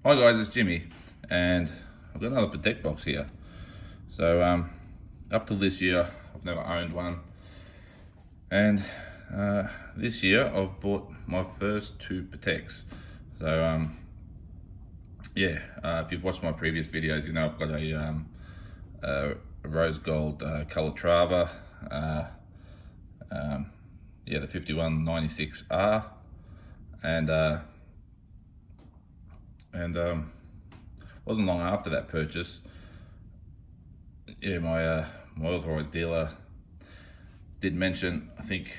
Hi guys, it's Jimmy, and I've got another Patek box here. So up till this year, I've never owned one, and this year I've bought my first two Pateks. So yeah, if you've watched my previous videos, you know I've got a rose gold Calatrava, yeah, the 5196R, and wasn't long after that purchase, yeah, my authorized dealer did mention, I think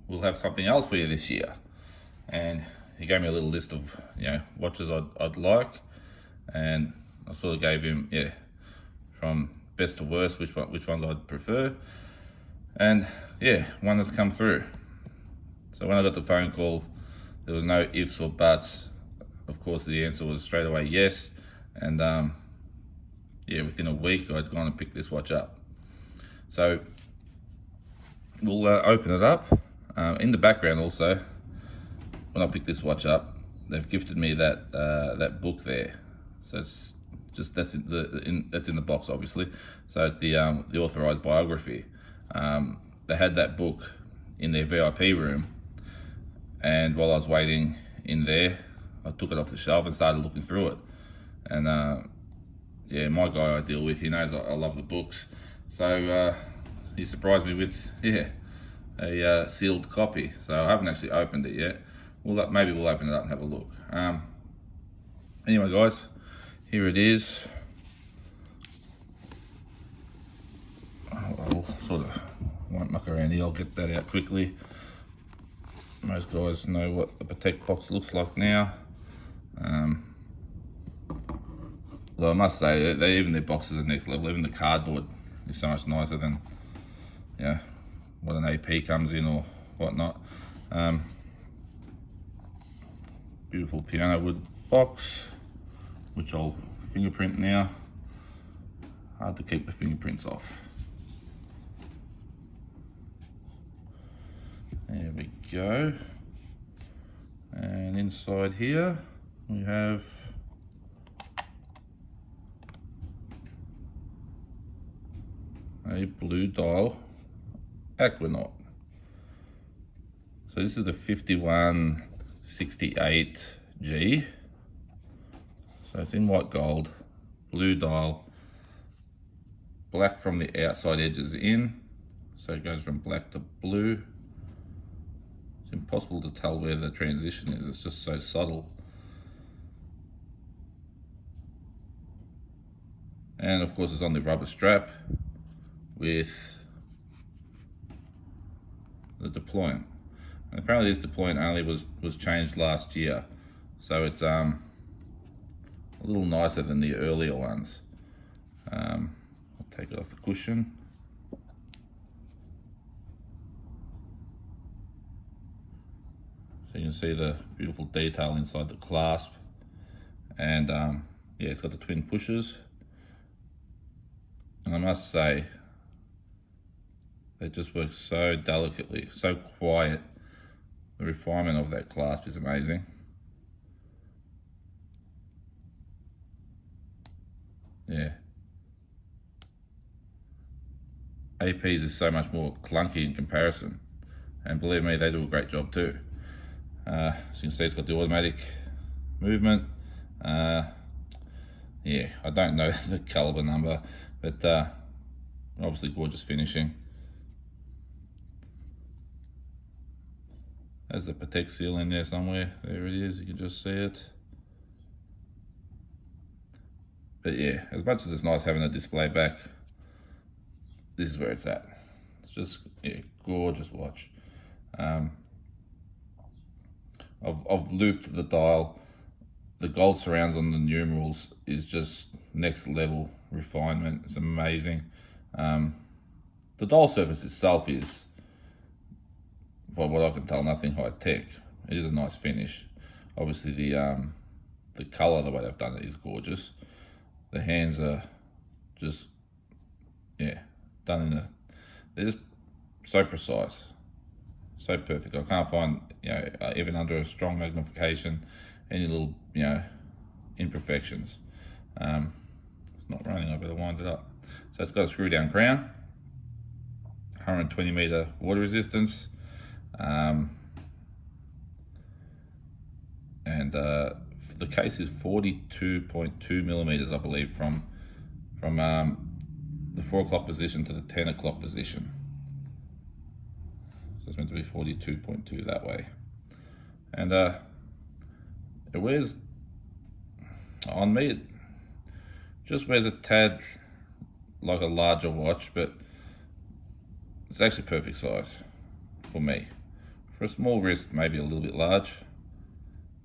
we'll have something else for you this year, and he gave me a little list of watches I'd like, and I sort of gave him, yeah, from best to worst, which ones I'd prefer, and yeah, one has come through. So when I got the phone call, there was no ifs or buts. Of course, the answer was straight away yes, and yeah, within a week I'd gone and picked this watch up. So we'll open it up. In the background also, when I picked this watch up, they've gifted me that that book there. So it's just that's in the box, obviously. So it's the authorized biography. They had that book in their VIP room, and while I was waiting in there, I took it off the shelf and started looking through it. And yeah, my guy I deal with, he knows I love the books, so he surprised me with, yeah, a sealed copy. So I haven't actually opened it yet. Maybe we'll open it up and have a look. Anyway guys, here it is. I'll sort of won't muck around here, I'll get that out quickly. Most guys know what the Patek box looks like now. Though I must say, even their boxes are next level. Even the cardboard is so much nicer than, what an AP comes in or whatnot. Beautiful piano wood box, which I'll fingerprint now. Hard to keep the fingerprints off. There we go. And inside here we have a blue dial Aquanaut. So this is the 5168G. So it's in white gold, blue dial, black from the outside edges in. So it goes from black to blue. It's impossible to tell where the transition is, it's just so subtle. And of course it's on the rubber strap with the deployant. And apparently this deployant only was changed last year, so it's a little nicer than the earlier ones. I'll take it off the cushion. So you can see the beautiful detail inside the clasp, and yeah, it's got the twin pushers, and I must say they just work so delicately, so quiet. The refinement of that clasp is amazing. Yeah. APs is so much more clunky in comparison, and believe me, they do a great job too. So you can see it's got the automatic movement. Yeah, I don't know the caliber number, but obviously gorgeous finishing. There's the Patek seal in there somewhere. There it is, you can just see it. But yeah, as much as it's nice having a display back, this is where it's at. It's just, yeah, gorgeous watch. I've looped the dial. The gold surrounds on the numerals is just next level refinement. It's amazing. The dial surface itself is, by what I can tell, nothing high tech. It is a nice finish. Obviously the color, the way they've done it, is gorgeous. The hands are just, yeah, done in they're just so precise, so perfect. I can't find, even under a strong magnification, any little, imperfections. It's not running, I better wind it up. So it's got a screw down crown, 120 meter water resistance, and the case is 42.2 millimeters, I believe, from the 4 o'clock position to the 10 o'clock position. So it's meant to be 42.2 that way. And it wears, on me, it just wears a tad like a larger watch, but it's actually perfect size for me. For a small wrist, maybe a little bit large,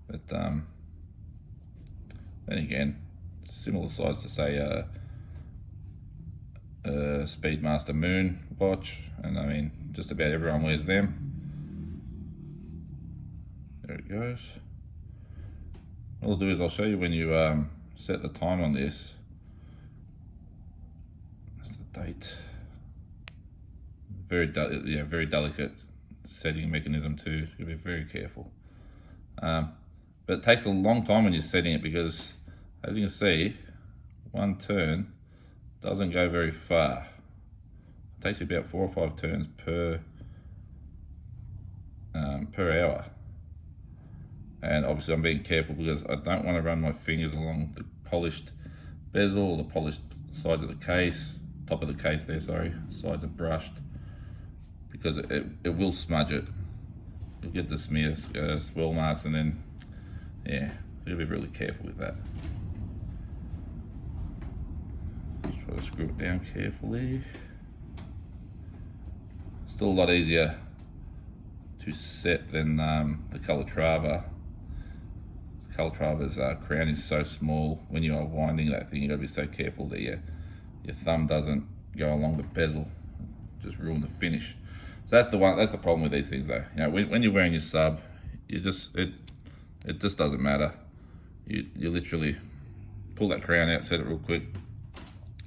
but then again, similar size to say a Speedmaster Moon watch, and I mean just about everyone wears them. There it goes. What I'll do is I'll show you when you set the time on this. That's the date. Very delicate setting mechanism too. You'll be very careful. But it takes a long time when you're setting it, because as you can see, one turn doesn't go very far. It takes you about 4 or 5 turns per hour. And obviously I'm being careful because I don't want to run my fingers along the polished bezel or the polished sides of the case, top of the case there, sorry, sides are brushed, because it will smudge it. You'll get the smear, swirl marks, and then, yeah, you'll be really careful with that. Just try to screw it down carefully. Still a lot easier to set than the Calatrava. Calatrava's crown is so small. When you are winding that thing, you got to be so careful that your thumb doesn't go along the bezel, just ruin the finish. So that's the problem with these things, though. You know, when you're wearing your sub, it just doesn't matter. You literally pull that crown out, set it real quick,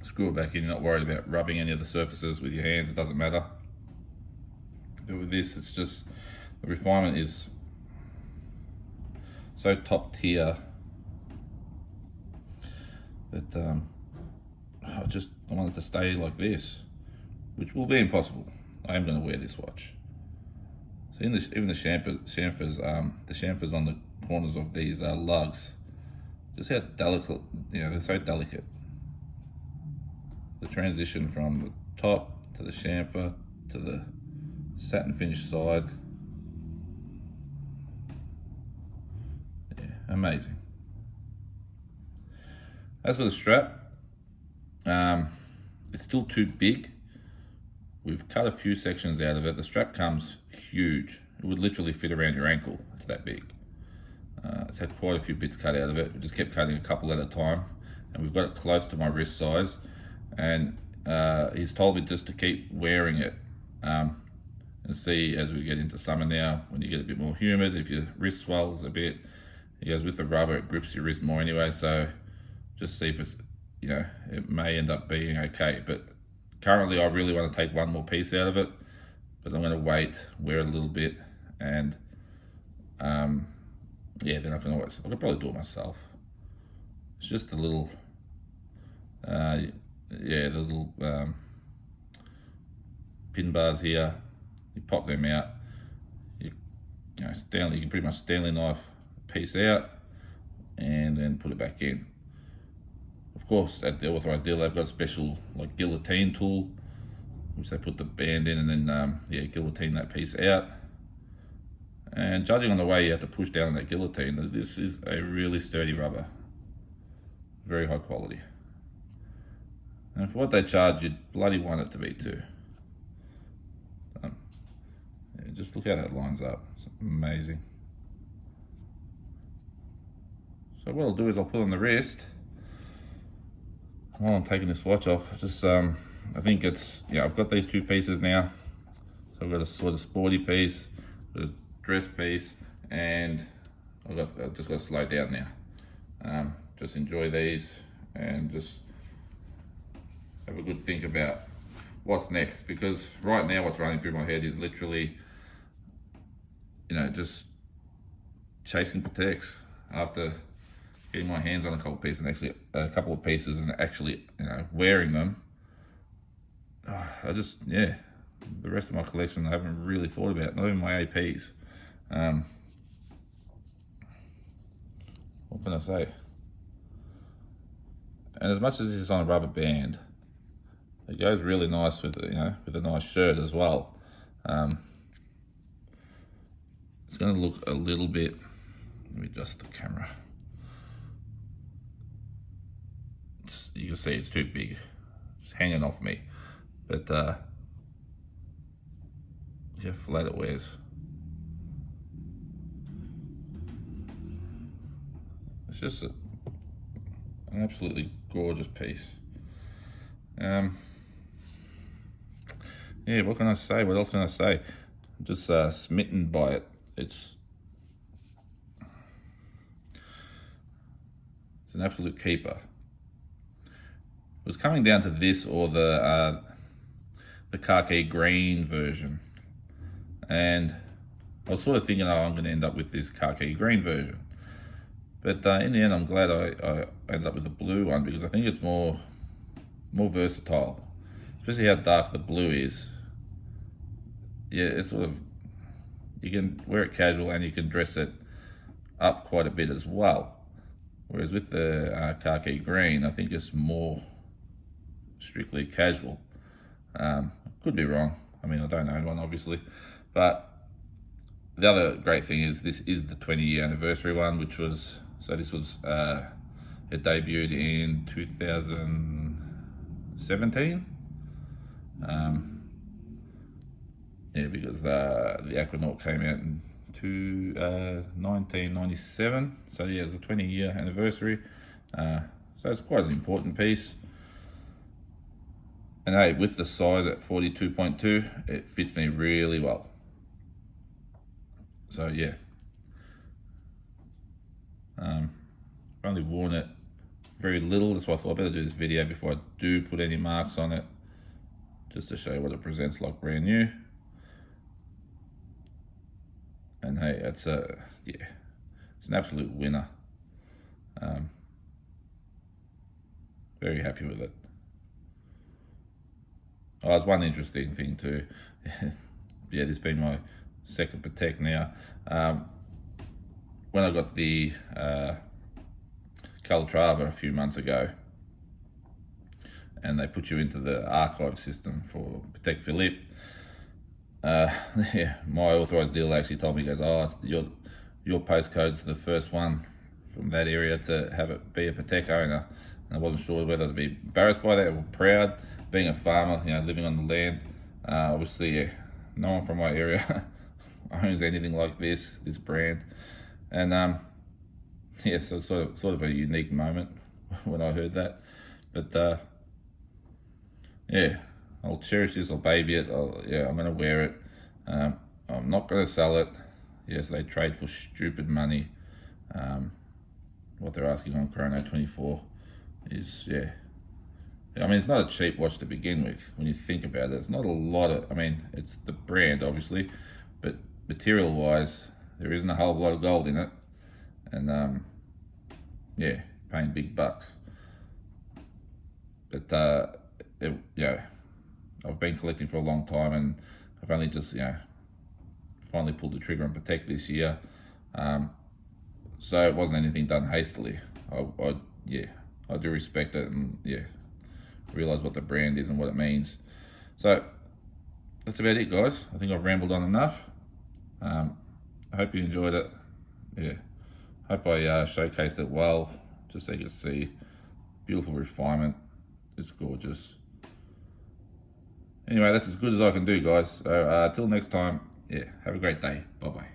screw it back in. You're not worried about rubbing any of the surfaces with your hands. It doesn't matter. But with this, it's just, the refinement is so top tier that I want it to stay like this, which will be impossible. I am going to wear this watch. So even the chamfers on the corners of these lugs, just how delicate, you know, they're so delicate. The transition from the top to the chamfer to the satin finish side, yeah, amazing. As for the strap, it's still too big. We've cut a few sections out of it. The strap comes huge. It would literally fit around your ankle. It's that big. It's had quite a few bits cut out of it. We just kept cutting a couple at a time, and we've got it close to my wrist size. And he's told me just to keep wearing it, and see, as we get into summer now, when you get a bit more humid, if your wrist swells a bit, he goes, with the rubber it grips your wrist more anyway, so just see if it's, you know, it may end up being okay. But currently I really want to take one more piece out of it, but I'm going to wait, wear it a little bit, and yeah, then I could probably do it myself. It's just a little, the little pin bars here. You pop them out. You can pretty much Stanley knife a piece out and then put it back in. Of course, at the authorized dealer, they've got a special like guillotine tool, which they put the band in and then guillotine that piece out. And judging on the way you have to push down on that guillotine, this is a really sturdy rubber, very high quality. And for what they charge, you'd bloody want it to be too. Just look how that lines up. It's amazing. So what I'll do is I'll put on the wrist while I'm taking this watch off. Just I think it's, I've got these two pieces now. So I've got a sort of sporty piece, a dress piece, and I've just got to slow down now. Just enjoy these and just have a good think about what's next, because right now what's running through my head is literally, just chasing Pateks after getting my hands on a couple of pieces and actually, wearing them. I just, the rest of my collection I haven't really thought about, not even my APs. What can I say? And as much as this is on a rubber band, it goes really nice with with a nice shirt as well. It's going to look a little bit. Let me adjust the camera. You can see it's too big. It's hanging off me. But look how flat it wears. It's just an absolutely gorgeous piece. Yeah, what can I say? What else can I say? I'm just smitten by it. It's an absolute keeper. It was coming down to this or the khaki green version, and I was sort of thinking, I'm going to end up with this khaki green version. But in the end, I'm glad I ended up with the blue one, because I think it's more versatile, especially how dark the blue is. Yeah, it's sort of, you can wear it casual and you can dress it up quite a bit as well. Whereas with the khaki green, I think it's more strictly casual. Could be wrong. I mean, I don't own one, obviously. But the other great thing is this is the 20-year anniversary one, which was, so this was, it debuted in 2017. Yeah, because the Aquanaut came out in 1997. So yeah, it's a 20-year anniversary. So it's quite an important piece. And hey, with the size at 42.2, it fits me really well. So yeah. I've only worn it very little, that's why I thought I'd better do this video before I do put any marks on it, just to show you what it presents like brand new. And hey, it's an absolute winner. Very happy with it. Oh, there's one interesting thing too. Yeah, this being my second Patek now. When I got the Calatrava a few months ago, and they put you into the archive system for Patek Philippe, yeah, my authorised dealer actually told me, he goes, oh, your postcode's the first one from that area to have it be a Patek owner. And I wasn't sure whether to be embarrassed by that or proud, being a farmer, living on the land. Obviously, yeah, no one from my area owns anything like this brand. And yeah, so sort of a unique moment when I heard that. But yeah, I'll cherish this, I'll baby it, I'm gonna wear it. I'm not gonna sell it. Yes, they trade for stupid money. What they're asking on Chrono 24 is, yeah. I mean, it's not a cheap watch to begin with. When you think about it, it's not a lot of, I mean, it's the brand, obviously, but material-wise, there isn't a whole lot of gold in it. And, yeah, paying big bucks. But, I've been collecting for a long time, and I've only just, finally pulled the trigger on Patek this year. So it wasn't anything done hastily. I do respect it, and realize what the brand is and what it means. So that's about it, guys. I think I've rambled on enough. I hope you enjoyed it. Yeah, hope I showcased it well, just so you can see beautiful refinement. It's gorgeous. Anyway, that's as good as I can do, guys. So till next time, have a great day. Bye bye.